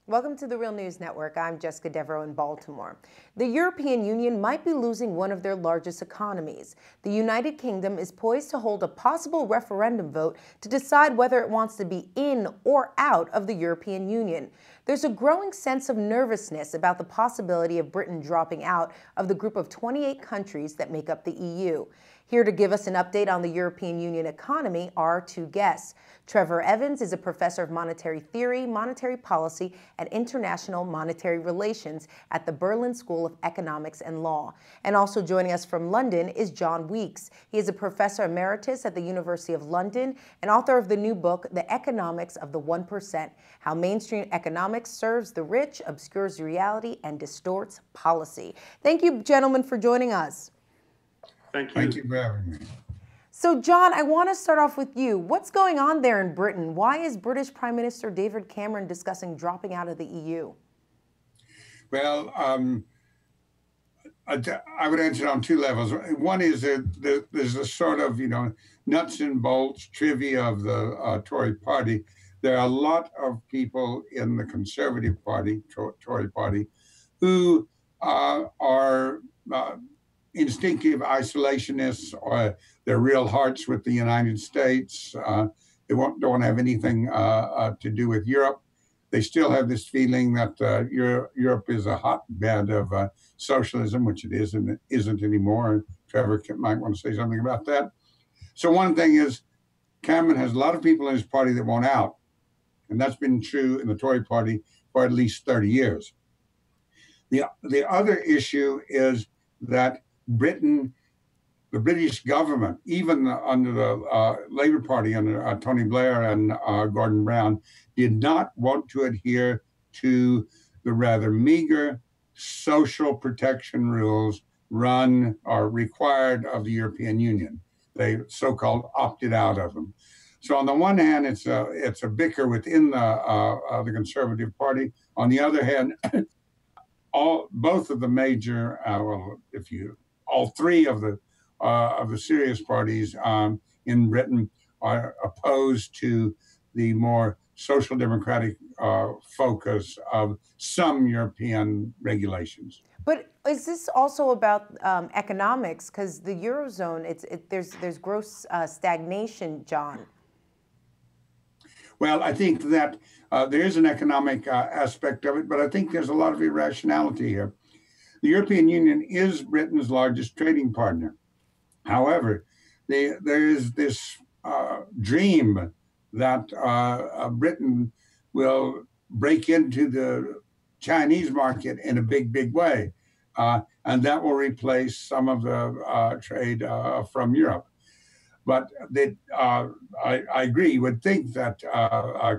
Welcome to the Real News Network. I'm Jessica Devereaux in Baltimore. The European Union might be losing one of their largest economies. The United Kingdom is poised to hold a possible referendum vote to decide whether it wants to be in or out of the European Union. There's a growing sense of nervousness about the possibility of Britain dropping out of the group of 28 countries that make up the EU. Here to give us an update on the European Union economy are our two guests. Trevor Evans is a professor of monetary theory, monetary policy, and international monetary relations at the Berlin School of Economics and Law. And also joining us from London is John Weeks. He is a professor emeritus at the University of London and author of the new book, The Economics of the 1%, How Mainstream Economics Serves the Rich, Obscures Reality, and Distorts Policy. Thank you, gentlemen, for joining us. Thank you. Thank you for having me. So, John, I want to start off with you. What's going on there in Britain? Why is British Prime Minister David Cameron discussing dropping out of the EU? Well, I would answer it on two levels. One is that there's a sort of, nuts and bolts trivia of the Tory party. There are a lot of people in the Conservative Party, Tory party, who are instinctive isolationists, or their real hearts with the United States. They don't want to have anything to do with Europe. They still have this feeling that Europe is a hotbed of socialism, which it isn't anymore. Trevor might want to say something about that. So one thing is, Cameron has a lot of people in his party that want out, and that's been true in the Tory party for at least 30 years. The other issue is that Britain, the British government, even under the Labour Party, under Tony Blair and Gordon Brown, did not want to adhere to the rather meager social protection rules run or required of the European Union. They so-called opted out of them. So on the one hand, it's a bicker within the Conservative Party. On the other hand, both of the major, all three of the serious parties in Britain are opposed to the more social democratic focus of some European regulations. But is this also about economics? Because the Eurozone, there's gross stagnation, John. Well, I think that there is an economic aspect of it, but I think there's a lot of irrationality here. The European Union is Britain's largest trading partner. However, there is this dream that Britain will break into the Chinese market in a big, big way, and that will replace some of the trade from Europe. But I agree, you would think that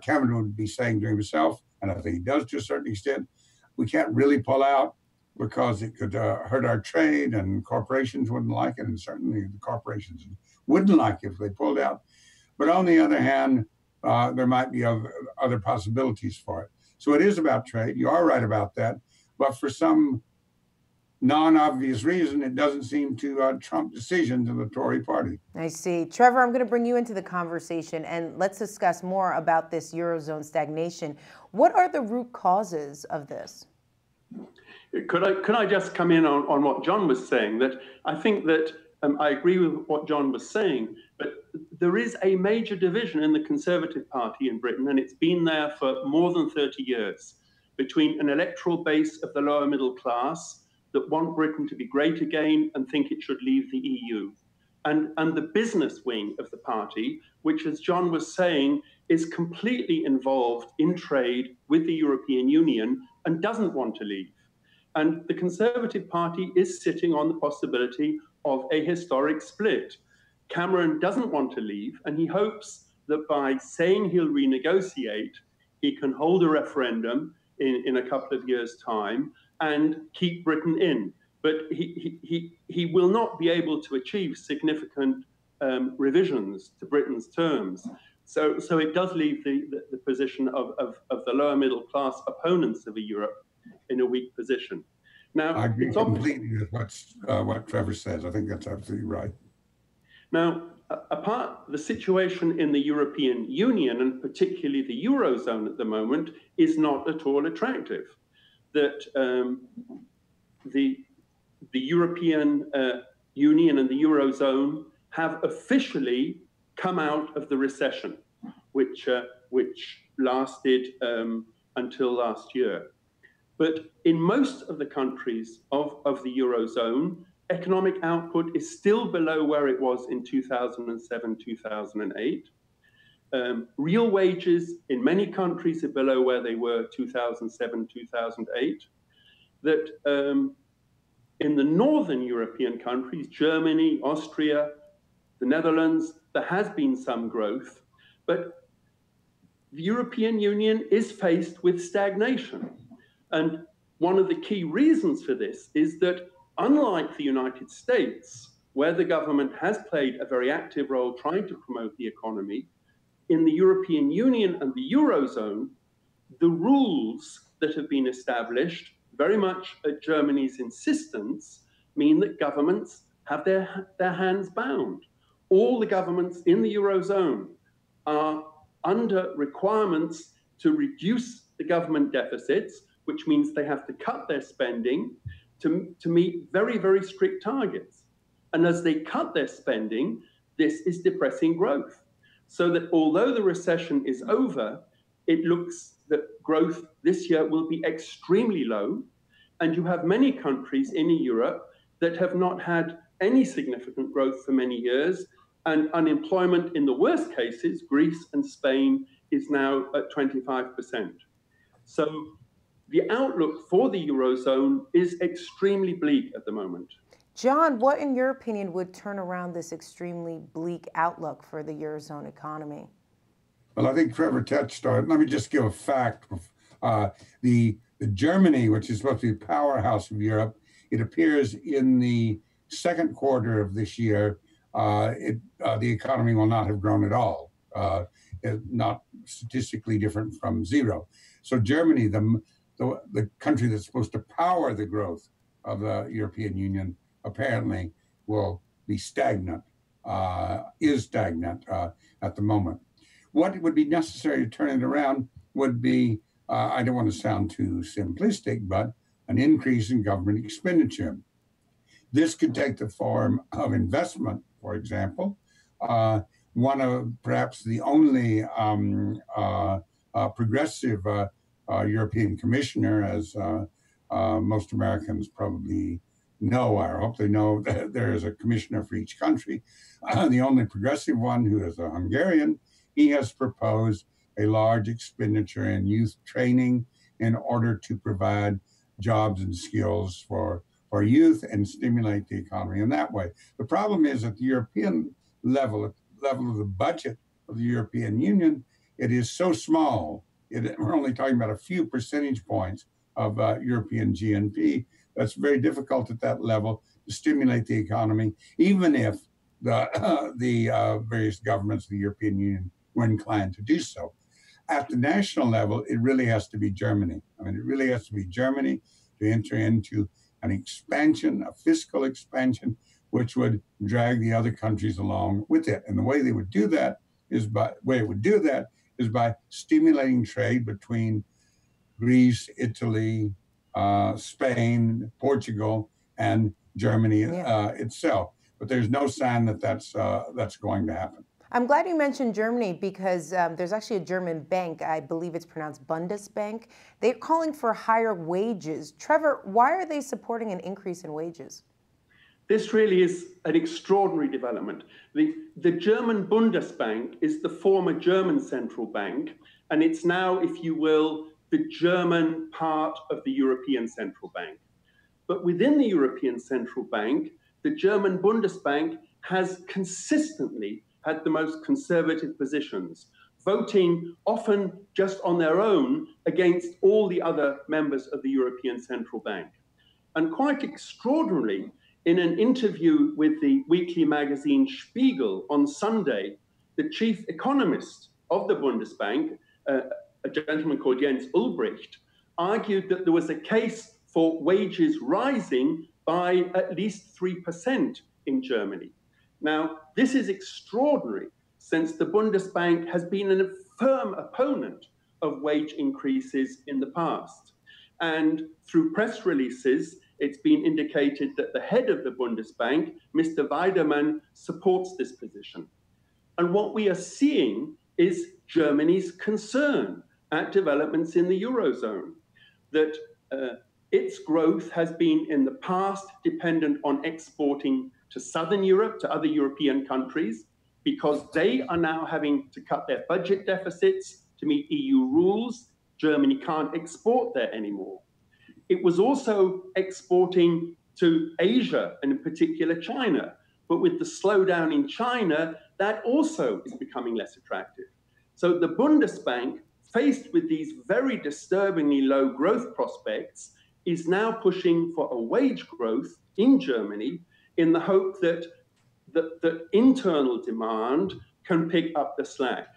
Cameron would be saying to himself, and I think he does to a certain extent, we can't really pull out because it could hurt our trade, and corporations wouldn't like it, and certainly the corporations wouldn't like it if they pulled out. But on the other hand, there might be other possibilities for it. So it is about trade. You are right about that. But for some non-obvious reason, it doesn't seem to trump decisions in the Tory party. I see. Trevor, I'm going to bring you into the conversation, and let's discuss more about this Eurozone stagnation. What are the root causes of this? Could I just come in on what John was saying? That I think that I agree with what John was saying, but there is a major division in the Conservative Party in Britain, and it's been there for more than 30 years, between an electoral base of the lower middle class that want Britain to be great again and think it should leave the EU, and the business wing of the party, which, as John was saying, is completely involved in trade with the European Union and doesn't want to leave. And the Conservative Party is sitting on the possibility of a historic split. Cameron doesn't want to leave, and he hopes that by saying he'll renegotiate, he can hold a referendum in a couple of years' time and keep Britain in. But he will not be able to achieve significant revisions to Britain's terms. So it does leave the position of the lower middle class opponents of Europe in a weak position. Now, I agree completely with what Trevor says. I think that's absolutely right. Now, apart the situation in the European Union, and particularly the Eurozone at the moment, is not at all attractive. That the European Union and the Eurozone have officially come out of the recession, which lasted until last year. But in most of the countries of the Eurozone, economic output is still below where it was in 2007, 2008. Real wages in many countries are below where they were 2007, 2008. That in the northern European countries, Germany, Austria, the Netherlands, there has been some growth, but the European Union is faced with stagnation. And one of the key reasons for this is that unlike the United States, where the government has played a very active role trying to promote the economy, in the European Union and the Eurozone, the rules that have been established, very much at Germany's insistence, mean that governments have their hands bound. All the governments in the Eurozone are under requirements to reduce the government deficits, which means they have to cut their spending to meet very, very strict targets. And as they cut their spending, this is depressing growth. So that although the recession is over, it looks that growth this year will be extremely low. And you have many countries in Europe that have not had any significant growth for many years. And unemployment in the worst cases, Greece and Spain, is now at 25%. So the outlook for the Eurozone is extremely bleak at the moment. John, what in your opinion would turn around this extremely bleak outlook for the Eurozone economy? Well, I think Trevor touched on it. Let me just give a fact. The Germany, which is supposed to be the powerhouse of Europe, it appears in the second quarter of this year, the economy will not have grown at all, not statistically different from zero. So Germany, the country that's supposed to power the growth of the European Union, apparently will be stagnant, is stagnant at the moment. What would be necessary to turn it around would be, I don't want to sound too simplistic, but an increase in government expenditure. This could take the form of investment, for example. One of perhaps the only progressive European commissioner, as most Americans probably know, I hope they know, that there is a commissioner for each country. The only progressive one, who is a Hungarian, he has proposed a large expenditure in youth training in order to provide jobs and skills for youth and stimulate the economy in that way. The problem is at the European level, at the level of the budget of the European Union, it is so small. We're only talking about a few percentage points of European GNP. That's very difficult at that level to stimulate the economy, even if the various governments of the European Union were inclined to do so. At the national level, it really has to be Germany. I mean, it really has to be Germany to enter into an expansion, a fiscal expansion, which would drag the other countries along with it. And the way they would do that is by stimulating trade between Greece, Italy, Spain, Portugal, and Germany itself. But there's no sign that that's going to happen. I'm glad you mentioned Germany because there's actually a German bank, I believe it's pronounced Bundesbank. They're calling for higher wages. Trevor, why are they supporting an increase in wages? This really is an extraordinary development. The German Bundesbank is the former German central bank, and it's now, if you will, the German part of the European Central Bank. But within the European Central Bank, the German Bundesbank has consistently had the most conservative positions, voting often just on their own against all the other members of the European Central Bank. And quite extraordinarily, in an interview with the weekly magazine Spiegel on Sunday, the chief economist of the Bundesbank, a gentleman called Jens Ulbricht, argued that there was a case for wages rising by at least 3% in Germany. Now, this is extraordinary, since the Bundesbank has been a firm opponent of wage increases in the past. And through press releases, it's been indicated that the head of the Bundesbank, Mr. Weidemann, supports this position. And what we are seeing is Germany's concern at developments in the Eurozone, that its growth has been in the past dependent on exporting to Southern Europe, to other European countries, because they are now having to cut their budget deficits to meet EU rules. Germany can't export there anymore. It was also exporting to Asia, and in particular China. But with the slowdown in China, that also is becoming less attractive. So the Bundesbank, faced with these very disturbingly low growth prospects, is now pushing for a wage growth in Germany in the hope that the internal demand can pick up the slack.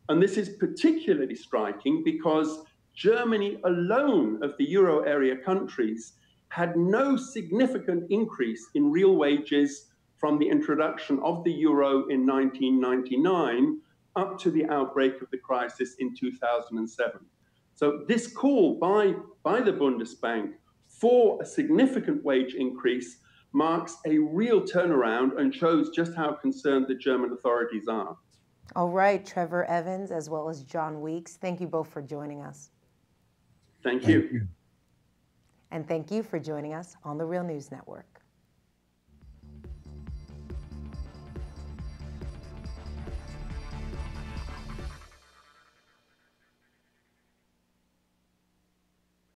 And this is particularly striking because Germany alone of the Euro area countries had no significant increase in real wages from the introduction of the euro in 1999 up to the outbreak of the crisis in 2007. So this call by the Bundesbank for a significant wage increase marks a real turnaround and shows just how concerned the German authorities are. All right, Trevor Evans, as well as John Weeks, thank you both for joining us. Thank you. And thank you for joining us on the Real News Network.